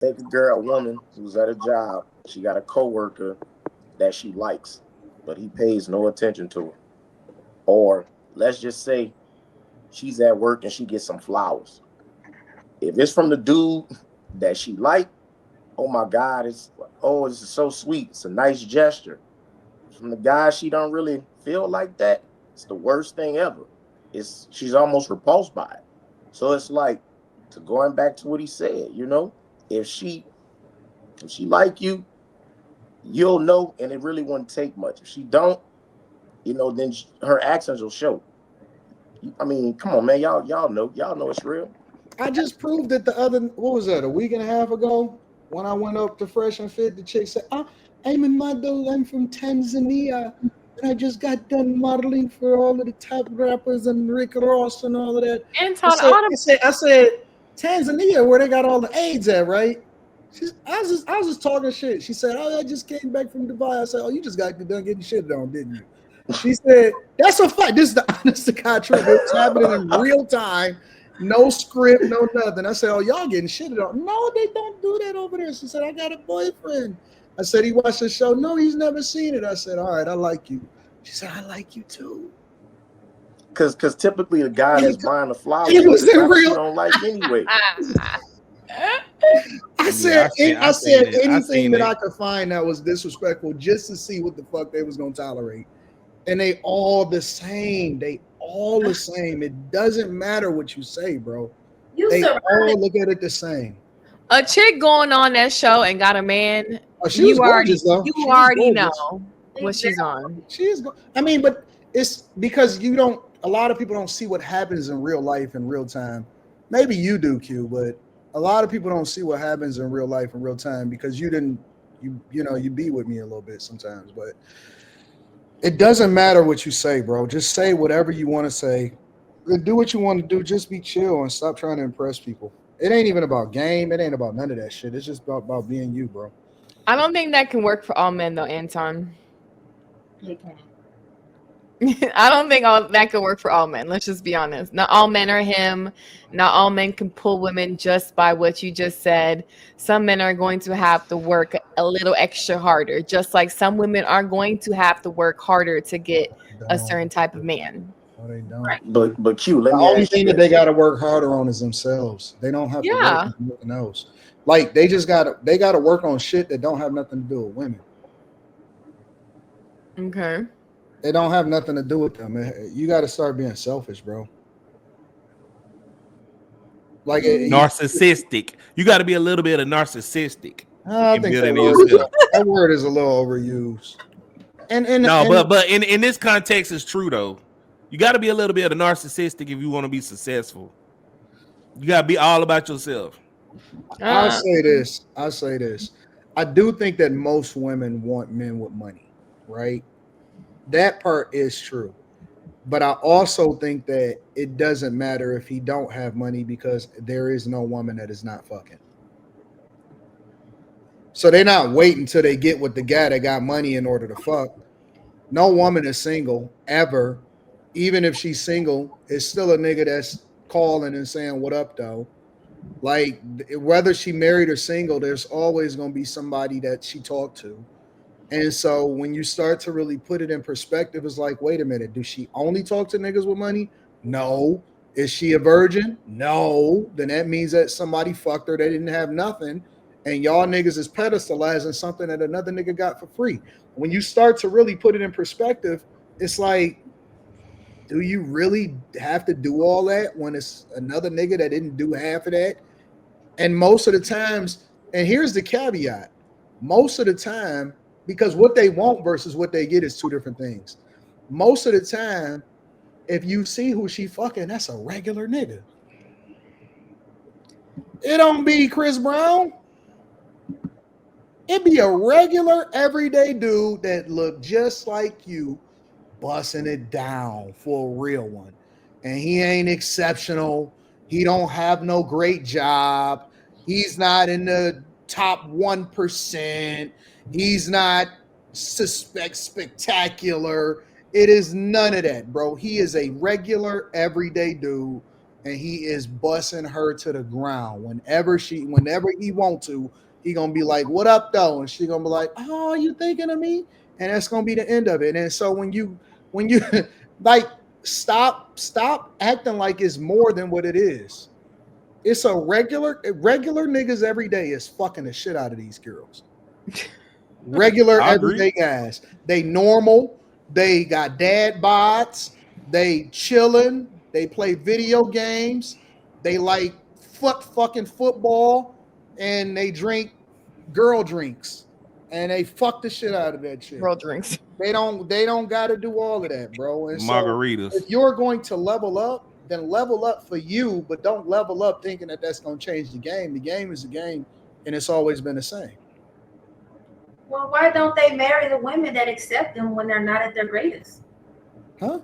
Take a woman who's at a job. She got a coworker that she likes, but he pays no attention to her. Or let's just say she's at work and she gets some flowers. If it's from the dude that she like, oh my God, it's so sweet. It's a nice gesture. From the guy she don't really feel like that, it's the worst thing ever. It's she's almost repulsed by it. So it's like to going back to what he said, if she like you, you'll know, and it really wouldn't take much. If she don't, then her actions will show. I mean, come on, man, y'all know it's real. I just proved it the other, what was that, a week and a half ago? When I went up to Fresh and Fit, the chick said, I'm a model, I'm from Tanzania. And I just got done modeling for all of the top rappers and Rick Ross and all of that. Anton, all the I said, Tanzania, where they got all the AIDS at, right? I was just talking shit. She said, I just came back from Dubai. I said, you just got done getting shit on, didn't you? She said, that's a fact. This is the honest to God truth. It's happening in real time. No script, no nothing. I said, y'all getting shitted on. No, they don't do that over there. She said, I got a boyfriend. I said, he watched the show. No, he's never seen it. I said, all right, I like you. She said, I like you too. Because typically the guy that's buying the flowers, it was in real. You don't like anyway. I said anything that I could find that was disrespectful just to see what the fuck they was gonna tolerate. And they all the same. They all the same. It doesn't matter what you say, bro. They all look at it the same. A chick going on that show and got a man. You already know what she's on. I mean, but it's because a lot of people don't see what happens in real life in real time. Maybe you do, Q, but a lot of people don't see what happens in real life in real time because you be with me a little bit sometimes, but it doesn't matter what you say, bro. Just say whatever you want to say. Do what you want to do. Just be chill and stop trying to impress people. It ain't even about game. It ain't about none of that shit. It's just about being you, bro. I don't think that can work for all men, though, Anton. It can. I don't think that could work for all men. Let's just be honest. Not all men are him. Not all men can pull women just by what you just said. Some men are going to have to work a little extra harder, just like some women are going to have to work harder to get a certain type of man. No, they don't. Right. But Q, the only thing that they got to work harder on is themselves. They don't have to work on nothing else. Like they got to work on shit that don't have nothing to do with women. Okay. It don't have nothing to do with them. You got to start being selfish, bro. Like narcissistic. You got to be a little bit of narcissistic. I think that word is a little overused. But in this context, it's true though. You got to be a little bit of narcissistic if you want to be successful. You got to be all about yourself. I'll say this. I do think that most women want men with money, right? That part is true. But I also think that it doesn't matter if he don't have money because there is no woman that is not fucking. So they're not waiting till they get with the guy that got money in order to fuck. No woman is single ever. Even if she's single, it's still a nigga that's calling and saying, what up, though? Like, whether she married or single, there's always going to be somebody that she talked to. And so when you start to really put it in perspective, it's like, wait a minute, does she only talk to niggas with money? No. Is she a virgin? No. Then that means that somebody fucked her. They didn't have nothing. And y'all niggas is pedestalizing something that another nigga got for free. When you start to really put it in perspective, it's like, do you really have to do all that when it's another nigga that didn't do half of that? And most of the times, and here's the caveat, most of the time, because what they want versus what they get is two different things. Most of the time, if you see who she fucking, that's a regular nigga. It don't be Chris Brown. It be a regular, everyday dude that look just like you, busting it down for a real one. And he ain't exceptional. He don't have no great job. He's not in the top 1%. He's not spectacular. It is none of that, bro. He is a regular, everyday dude and he is busting her to the ground. Whenever he want to, he gonna be like, "What up, though?" And she gonna be like, "Oh, you thinking of me?" And that's gonna be the end of it. And so when you like stop acting like it's more than what it is. It's a regular niggas every day is fucking the shit out of these girls. Regular I agree. everyday guys. They normal. They got dad bods. They chilling. They play video games. They like fucking football, and they drink girl drinks, and they fuck the shit out of that shit. Girl drinks. They don't got to do all of that, bro. And Margaritas. So if you're going to level up, then level up for you, but don't level up thinking that that's going to change the game. The game is the game, and it's always been the same. Well, why don't they marry the women that accept them when they're not at their greatest? Huh?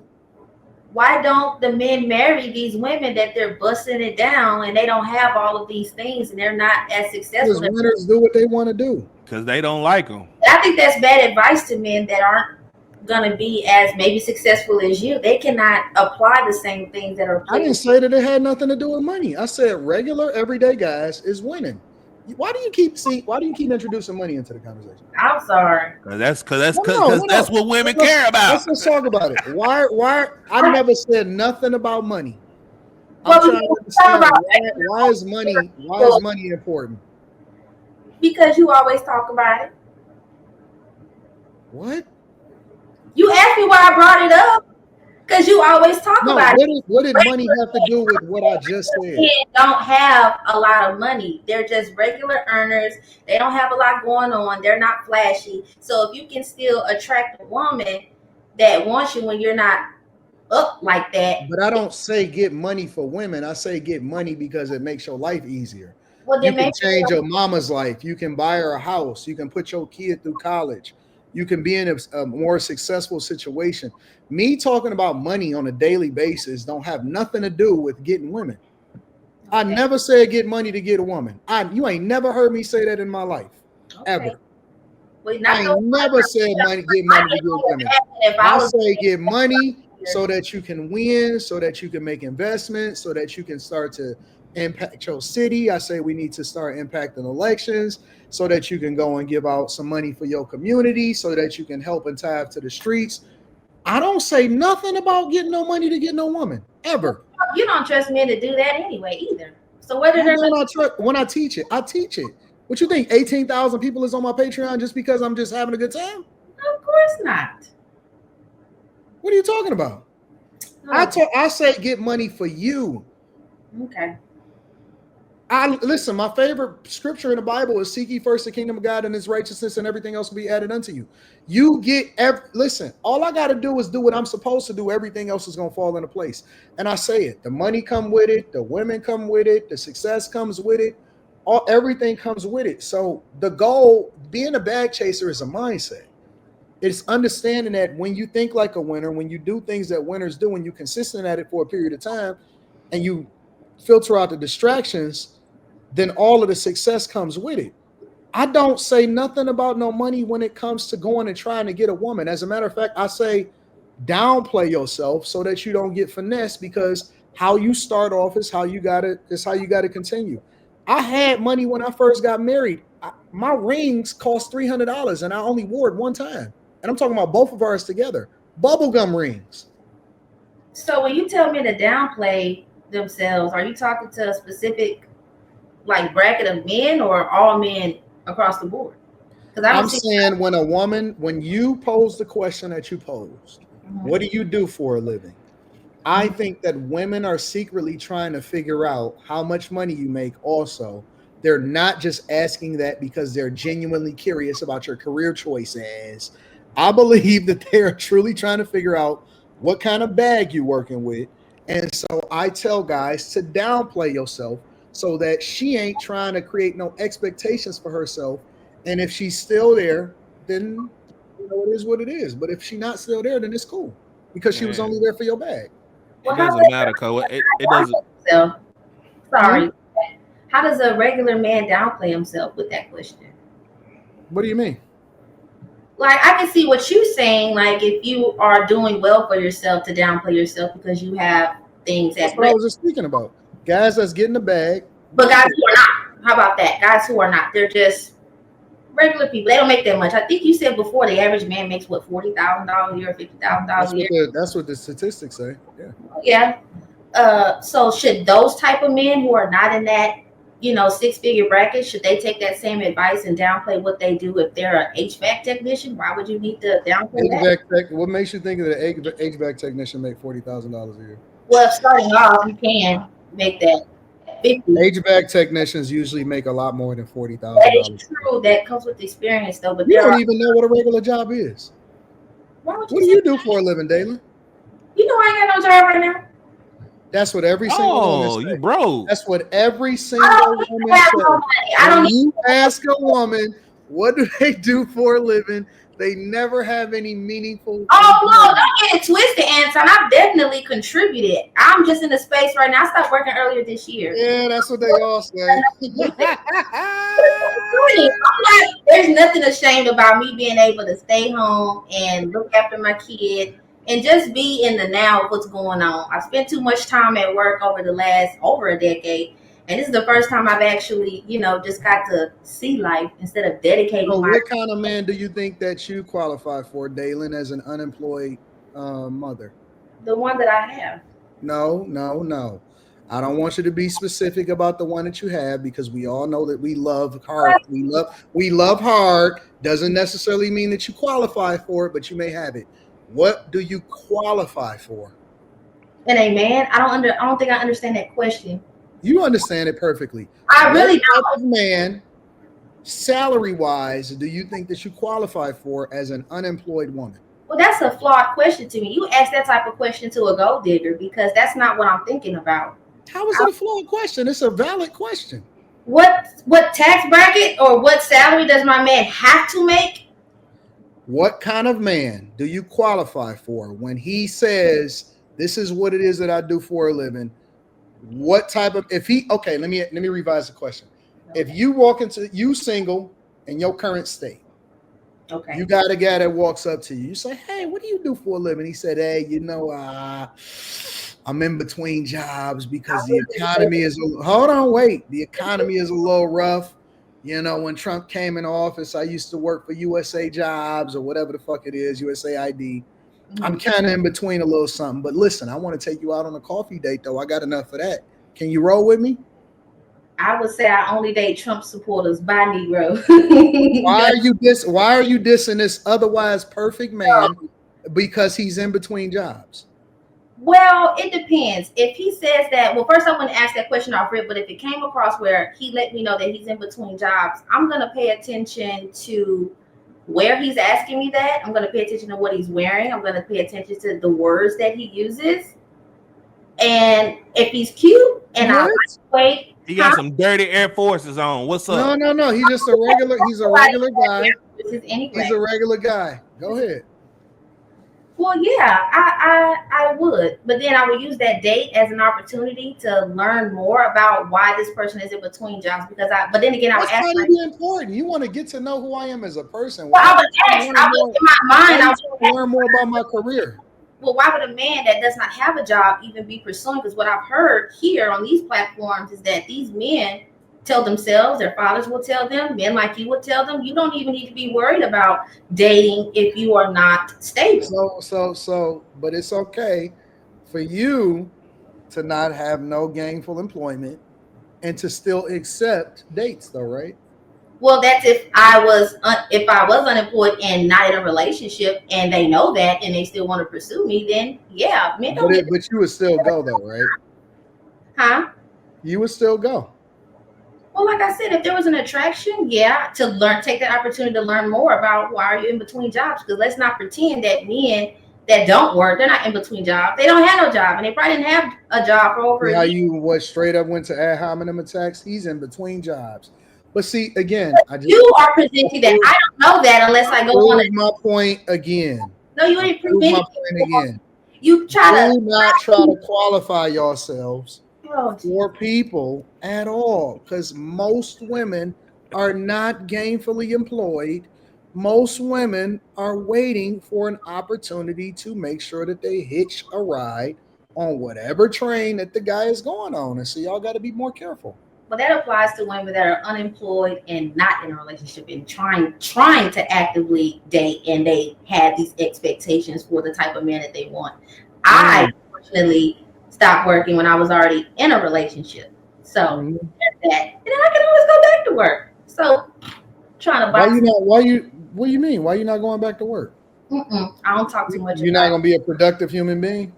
Why don't the men marry these women that they're busting it down and they don't have all of these things and they're not as successful? Because winners do what they want to do. Because they don't like them. I think that's bad advice to men that aren't going to be as maybe successful as you. They cannot apply the same things that are. I didn't say that it had nothing to do with money. I said regular everyday guys is winning. Why do you keep introducing money into the conversation? I'm sorry. That's No. that's what women care about. Let's talk about it. Why? I never said nothing about money. Well, I'm trying to understand why is money important? Because you always talk about it. What? You asked me why I brought it up. Because you always talk about it. What did money have to do with what I just said? They don't have a lot of money. They're just regular earners. They don't have a lot going on. They're not flashy. So if you can still attract a woman that wants you when you're not up like that. But I don't say get money for women. I say get money because it makes your life easier. Well, You can change your mama's life. You can buy her a house. You can put your kid through college. You can be in a more successful situation. Me talking about money on a daily basis don't have nothing to do with getting women. I never said get money to get a woman. You ain't never heard me say that in my life, ever. Well, I ain't never said get money to get women. I say get money so that you can win, so that you can make investments, so that you can start to impact your city. I say we need to start impacting elections so that you can go and give out some money for your community, so that you can help and tithe to the streets. I don't say nothing about getting no money to get no woman, ever. You don't trust men to do that anyway, either. So whether they're when I teach it, I teach it. What you think? 18,000 people is on my Patreon just because I'm just having a good time? Of course not. What are you talking about? I say get money for you. Okay. Listen, my favorite scripture in the Bible is seek ye first the kingdom of God and his righteousness, and everything else will be added unto you. Listen, all I got to do is do what I'm supposed to do. Everything else is going to fall into place. And I say it, the money come with it. The women come with it. The success comes with it. Everything comes with it. So the goal, being a bag chaser, is a mindset. It's understanding that when you think like a winner, when you do things that winners do, and you're consistent at it for a period of time, and you filter out the distractions, then all of the success comes with it. I don't say nothing about no money when it comes to going and trying to get a woman. As a matter of fact, I say downplay yourself so that you don't get finessed, because how you start off is how you gotta continue. I had money when I first got married. My rings cost $300 and I only wore it one time. And I'm talking about both of ours together. Bubblegum rings. So when you tell men to downplay themselves, are you talking to a specific bracket of men or all men across the board? Because I'm saying when you pose the question that you posed, what do you do for a living? I think that women are secretly trying to figure out how much money you make. Also, they're not just asking that because they're genuinely curious about your career choices. I believe that they are truly trying to figure out what kind of bag you're working with. And so I tell guys to downplay yourself so that she ain't trying to create no expectations for herself. And if she's still there, then it is what it is. But if she's not still there, then it's cool, because she was only there for your bag. It doesn't matter, Cole. It doesn't. Sorry. How does a regular man downplay himself with that question? What do you mean? I can see what you're saying. If you are doing well for yourself, to downplay yourself because you have things That's at what I risk. was just speaking about. Guys that's getting the bag. But guys who are not, how about that? Guys who are not, they're just regular people. They don't make that much. I think you said before the average man makes what, $40,000 a year, $50,000 a year. That's what the statistics say. Yeah. Yeah. So should those type of men who are not in that, 6-figure bracket, should they take that same advice and downplay what they do if they're an HVAC technician? Why would you need to downplay that? What makes you think that an HVAC technician make $40,000 a year? Well, starting off, you can make that 50. HVAC technicians usually make a lot more than $40,000. That is true. That comes with experience, though. But you don't even know what a regular job is. What do you do for a living, Dalen? You know I ain't got no job right now. That's what every single woman says. You broke. That's what every single woman says. When you ask a woman what do they do for a living, they never have any meaningful. Oh no, don't get it twisted, Anton. I've definitely contributed. I'm just in the space right now. I stopped working earlier this year. Yeah, that's what they all say. I'm like, there's nothing ashamed about me being able to stay home and look after my kid and just be in the now of what's going on. I spent too much time at work over a decade. And this is the first time I've actually, just got to see life instead of dedicating. So what kind of man do you think that you qualify for, Dalen, as an unemployed mother? The one that I have. No. I don't want you to be specific about the one that you have because we all know that we love hard. We love hard. Doesn't necessarily mean that you qualify for it, but you may have it. What do you qualify for? And a man, I don't think I understand that question. You understand it perfectly. I really don't. What type of man, salary-wise, do you think that you qualify for as an unemployed woman? Well, that's a flawed question to me. You ask that type of question to a gold digger because that's not what I'm thinking about. How is it a flawed question? It's a valid question. What tax bracket or what salary does my man have to make? What kind of man do you qualify for when he says, this is what it is that I do for a living? What type of, let me revise the question. If you walk into, you single in your current state, okay, you got a guy that walks up to you, you say, hey, what do you do for a living? He said, hey, I'm in between jobs because the economy is, the economy is a little rough. When Trump came in office, I used to work for USA Jobs or whatever the fuck it is, USAID. I'm kind of in between a little something, but listen, I want to take you out on a coffee date though. I got enough of that. Can you roll with me? I would say I only date Trump supporters by Negro. Why are you dissing this otherwise perfect man because he's in between jobs? Well, it depends. If he says that, well, first I wouldn't ask that question off rip, but if it came across where he let me know that he's in between jobs, I'm going to pay attention to where he's asking me that. I'm going to pay attention to what he's wearing. I'm going to pay attention to the words that he uses. And if he's cute and I like he got some dirty Air Forces on. What's up? No. He's just a regular. He's a regular guy. Anyway. He's a regular guy. Go ahead. Well, yeah, I would, but then I would use that date as an opportunity to learn more about why this person is in between jobs. But then again, I would ask. That's kind of important. You want to get to know who I am as a person. Well, I would learn more about my career. Well, why would a man that does not have a job even be pursuing? Because what I've heard here on these platforms is that these men tell themselves, their fathers will tell them, men like you would tell them, you don't even need to be worried about dating if you are not stable. But it's okay for you to not have no gainful employment and to still accept dates though, right? Well, that's if I was unemployed and not in a relationship and they know that and they still want to pursue me, then yeah. Men don't but you would still go though, right? Huh? You would still go. Well, like I said, if there was an attraction, yeah, take that opportunity to learn more about why are you in between jobs. Because let's not pretend that men that don't work, they're not in between jobs. They don't have no job, and they probably didn't have a job for over a year. You straight up went to ad hominem attacks? He's in between jobs. But see, again, you are presenting that. I don't know that unless I go on it. My point again. No, you ain't proving my point again. You try to qualify yourselves for people at all, because most women are not gainfully employed. Most women are waiting for an opportunity to make sure that they hitch a ride on whatever train that the guy is going on, and so y'all got to be more careful. But that applies to women that are unemployed and not in a relationship and trying to actively date, and they have these expectations for the type of man that they want. I unfortunately stopped working when I was already in a relationship, so there's that, and then I can always go back to work. So trying to buy. What do you mean? Why you not going back to work? I don't talk too much. You're not gonna be a productive human being?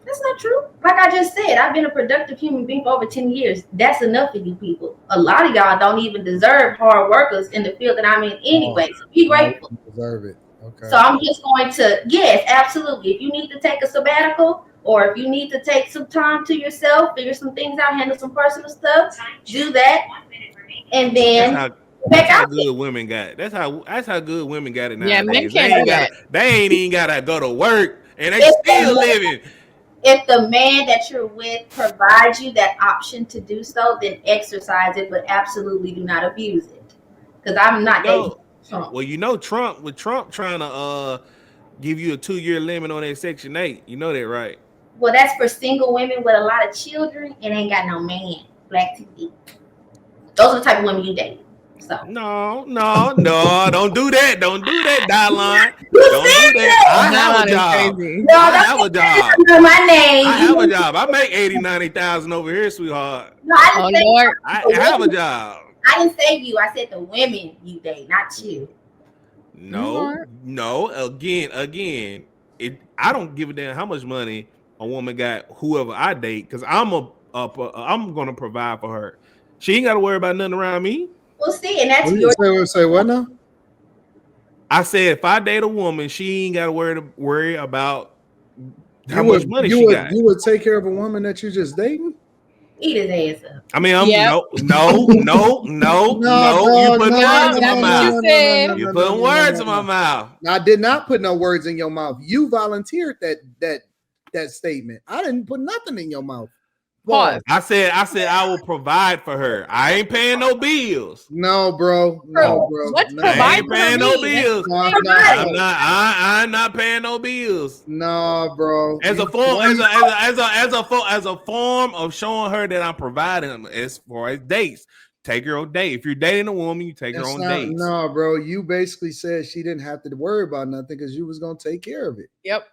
That's not true. Like I just said, I've been a productive human being for over 10 years. That's enough for you people. A lot of y'all don't even deserve hard workers in the field that I'm in anyway. So be grateful. Deserve it. Okay. So I'm just going to, yes, absolutely. If you need to take a sabbatical, or if you need to take some time to yourself, figure some things out, handle some personal stuff, do that. And then that's how good women got it. That's how good women got it now. Yeah, men can't do that. They ain't even gotta go to work, and they still living. If the man that you're with provides you that option to do so, then exercise it, but absolutely do not abuse it. Because I'm not dating Trump. Well, you know Trump trying to give you a 2-year limit on that Section 8. You know that, right? Well, that's for single women with a lot of children and ain't got no man. Black TV. Those are the type of women you date. So no, don't do that. Don't do that, Dylan. Don't do that. I have a job. No, I have a job. My name. I have a job. I make 80,000-90,000 over here, sweetheart. No, I didn't say I have a job. I didn't say you. I said the women you date, not you. No. Again. I don't give a damn how much money a woman got. Whoever I date, because I'm gonna provide for her. She ain't got to worry about nothing around me. Well, see, and that's say what now? I said if I date a woman, she ain't got to worry about how much money she got. You would take care of a woman that you just dating? Eat his ass up. I mean, no. You put words in my mouth. You put words in my mouth. I did not put no words in your mouth. You volunteered that statement. I didn't put nothing in your mouth. Pause. I said I will provide for her. I ain't paying no bills. No, bro. What's I ain't paying no bills. I'm not paying no bills. No, bro. As a form of showing her that I'm providing as far as dates. Take her on date. If you're dating a woman, you take her on dates. No, bro. You basically said she didn't have to worry about nothing because you was gonna take care of it. Yep.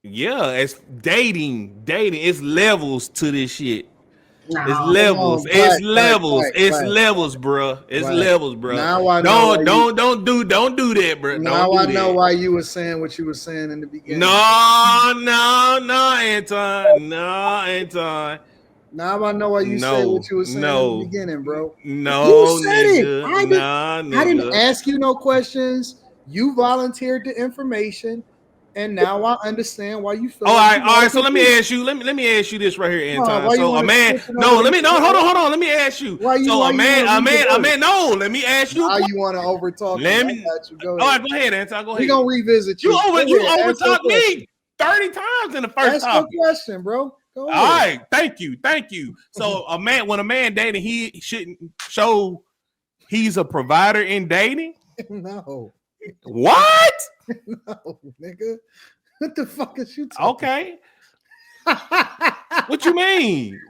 Yeah, it's dating. It's levels to this shit. No. It's levels. It's levels, bro. It's levels, bro. Now I know don't do that, bro. Now I know why you were saying what you were saying in the beginning. No, Anton. No, Anton. Now I know why you said what you were saying in the beginning, bro. No, you said nigga. it. I didn't ask you no questions. You volunteered the information. And now I understand why you feel. All right. So let me ask you. Let me ask you this right here, Anton. So a man. No, let me. No, hold on. Let me ask you. So a man. No, let me ask you. How you want to overtalk? Let me. All right, go ahead, Anton. Go ahead. We gonna revisit you. You overtalk me 30 times in the first topic. Question, bro. All right. Thank you. So when a man dating, he shouldn't show he's a provider in dating. No. What? No, nigga. What the fuck is you talking? Okay. What you mean?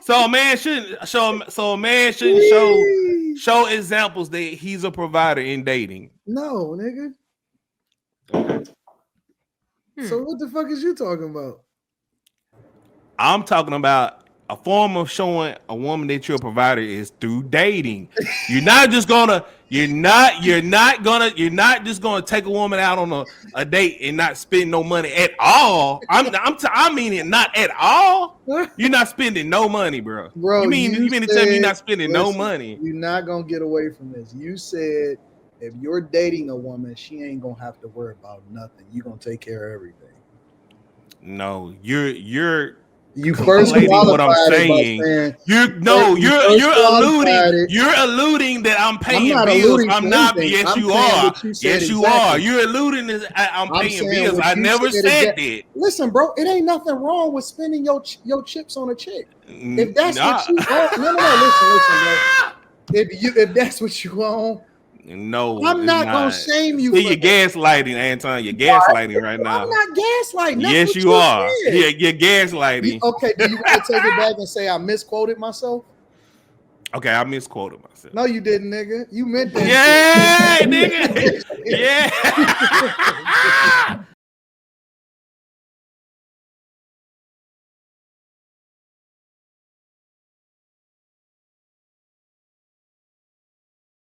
So a man shouldn't show examples that he's a provider in dating. No, nigga. So what the fuck is you talking about? I'm talking about a form of showing a woman that you're a provider is through dating. You're not just gonna take a woman out on a date and not spend no money at all. I mean it not at all. You're not spending no money, bro. You mean to tell me you're not spending no money? You're not gonna get away from this. You said if you're dating a woman, she ain't gonna have to worry about nothing. You're gonna take care of everything. No, you're you first what I'm saying. You're alluding that I'm paying bills. I'm not. Yes, you are. Yes, you are. You're alluding that I'm paying bills. I never said that. Listen, bro, it ain't nothing wrong with spending your chips on a chick. If that's what you want, no, listen, bro. If that's what you want, No, I'm not gonna shame you. See, you're gaslighting, Anton. You're gaslighting right now. I'm not gaslighting. That's yes, what you are. Said. You're gaslighting. Okay, do you want to take it back and say I misquoted myself? Okay, I misquoted myself. No, you didn't, nigga. You meant that. Yeah, nigga. Yeah.